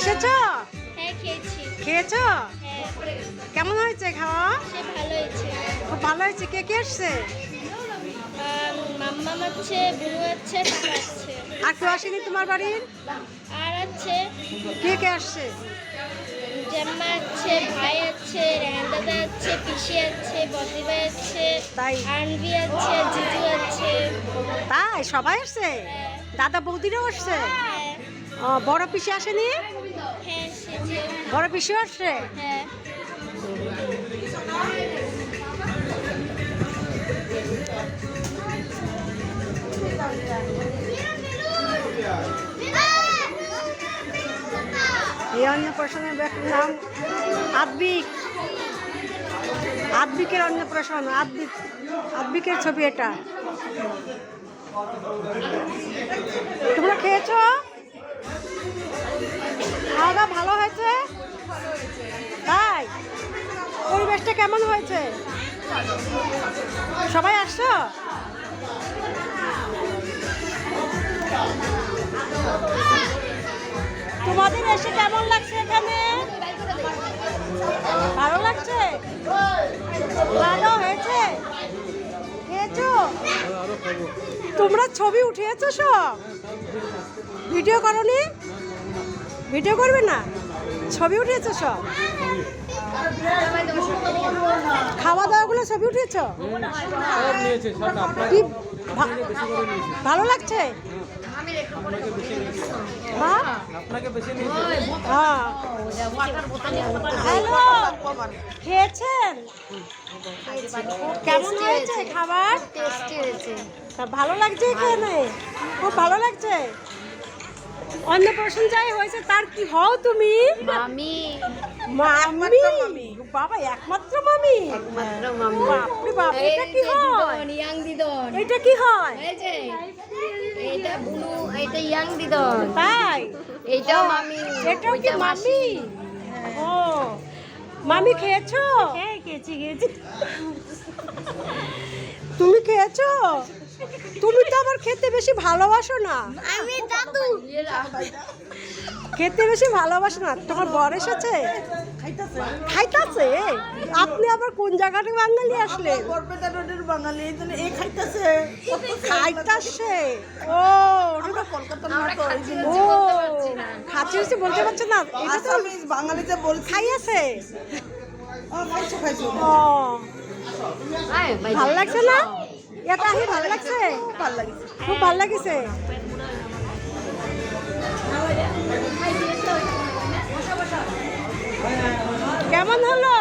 এসেছো? হ্যাঁ খেয়েছি। খেয়েছো? হ্যাঁ কেমন হয়েছে খাওয়া? সে ভালো হয়েছে। খুব ভালো হয়েছে। কে কে আসছে? মাম্মা আছে, বুনু আছে, কাকা আছে। আর কেউ আসেনি তোমার বাড়ির? আর আছে কে কে আসছে? জেম্মা আছে, ভাই আছে, রেহান দাদা আছে, পিসি আছে, বদি ভাই আছে, তাই? আনভি আছে, জিজু আছে। তাই সবাই আসছে? হ্যাঁ দাদা বৌদিরাও আসছে? হ্যাঁ বড় পিসি আসেনি? হ্যাঁ এসেছে। বড় পিসিও আসছে? হ্যাঁ এই অন্নপ্রাশনের ব্যক্তির নাম আদ্বিক। আদ্বিকের অন্নপ্রাশন। আদ্বিকের ছবি এটা। তোমরা খেয়েছো? খাওয়া দাওয়া ভালো হয়েছে? তাই? পরিবেশটা কেমন হয়েছে? সবাই আসছো? তোমাদের এসে কেমন লাগছে এখানে? ভালো লাগছে? ভালো হয়েছে? খেয়েছো? তোমরা ছবি উঠিয়েছো সব? ভিডিও করনি? ভিডিও করবে না? ছবি উঠিয়েছো সব? খাওয়া দাওয়াগুলো ছবি উঠিয়েছো? কি ভালো লাগছে? হ্যাঁ? হ্যাঁ। হ্যালো, খেয়েছেন? কেমন হয়েছে খাবার? টেস্টি হয়েছে। তা ভালো লাগছে এখানে? খুব ভালো লাগছে। অন্নপ্রাশন যাই হয়েছে তার কি হও তুমি? মামি। মামি? বাবা একমাত্র মামি? একমাত্র মামি। বাপরে বাপ, এটা কি হয়? ইয়াং দিদন। এটা কি হয়? এই যে এটা বুনু, এটা ইয়াং দিদন। তাই? এইটাও মামি। এটাও কি মামি? ও মামি খেয়েছো? হ্যাঁ খেয়েছি খেয়েছি। তুমি খেয়েছো? তুমি তো আবার খেতে বেশি ভালোবাসো না। আমি দাদু। খেতে বেশি ভালোবাসো না। তোমার বর এসেছে? খাইতাছে? আপনি আবার কোন জায়গাটা বাঙালি আসলেন? বাঙালি এই জন্য এই খাইতেছে খাইতাছে? ও আমরা কলকাতার আমরা মতো খাচ্ছি ও বলতে পারছি না। খাচ্ছি হচ্ছে বলতে পারছো না? এটা তো আসামিজ বাঙালিতে বলছি খাইয়াছে। খাইছো খাইছো ও ভালো লাগছে না? এটা আহি ভালো লাগছে? ভালো লাগিছে খুব ভালো লাগিছে। কেমন হলো?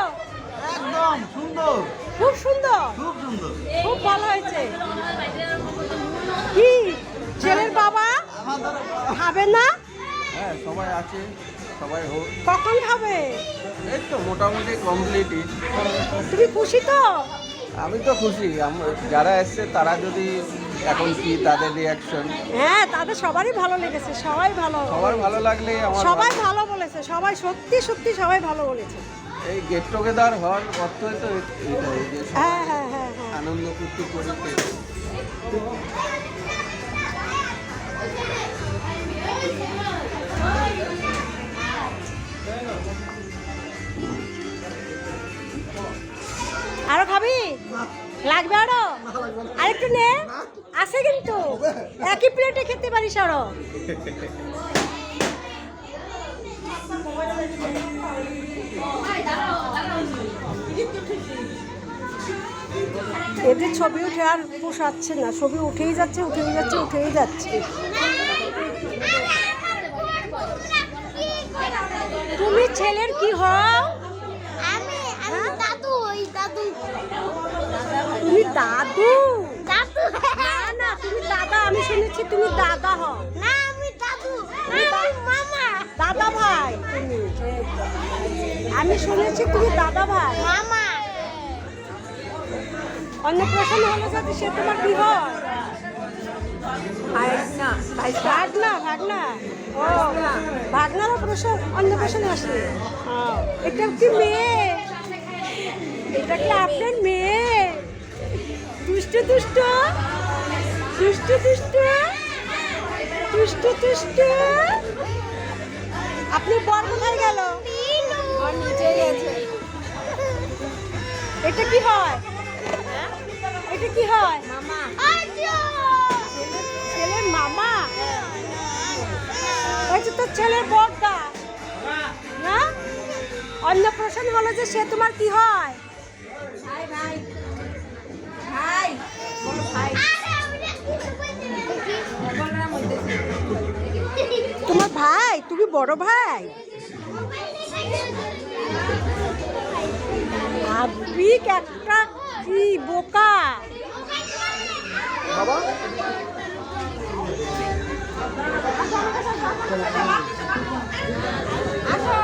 একদম সুন্দর খুব সুন্দর। খুব সুন্দর খুব ভালো হয়েছে। কি ছেলের বাবা আমাদের খাবে না? হ্যাঁ সবাই আছে, সবাই হোক। কখন খাবে? এই তো মোটামুটি কমপ্লিটই। তুমি খুশি তো? আমি তো খুশি, যারা এসছে তারা যদি এখন কি তাদের রিয়াকশন, হ্যাঁ তাদের সবারই ভালো লেগেছে। সবাই ভালো, সবার ভালো লাগলে আমার সবাই ভালো। ভালো বলেছে। সবাই সত্যি সত্যি সবাই ভালো বলেছে। এই গেট টুগেদার হওয়ার অর্থই তো এইটাই যে সবাই হ্যাঁ হ্যাঁ হ্যাঁ হ্যাঁ। আনন্দ ফুর্তি করতে। আরো খাবি? লাগবে আরো? আরেকটু নে, আছে কিন্তু একই প্লেটে খেতে পারিস আরো। এদের ছবি উঠে আর পোষাচ্ছে না। ছবি উঠেই যাচ্ছে উঠেই যাচ্ছে উঠেই যাচ্ছে। তুমি ছেলের কি হও? আমি দাদু, ওই দাদু। তুমি দাদু? দাদু। না না তুমি দাদা। আমি শুনেছি তুমি দাদা হও। না আমি দাদু। আমি মামা। দাদা ভাই তুমি? আমি শুনেছি তুমি দাদা ভাই। মামা। অন্নপ্রাশন হলে যাতে সে তোমার কি হয়? ভাগনা। ভাগনা। ও ভাগনার অন্নপ্রাশন আসলে এটা কি মেয়ে? এটা কি আপনার মেয়ে? দুষ্ট দুষ্ট দুষ্ট দুষ্ট দুষ্ট দুষ্ট আপনি বর কোথায় গেল? এটা কি হয়? এটা কি হয়? মামা। ছেলের মামা? ওই যে তোর ছেলের বড়দা না? অন্নপ্রাশন হলো যে সে তোমার কি হয়? তোমার ভাই? তুমি বড় ভাই? আবিক একটা কি বোকা। বাবা আসো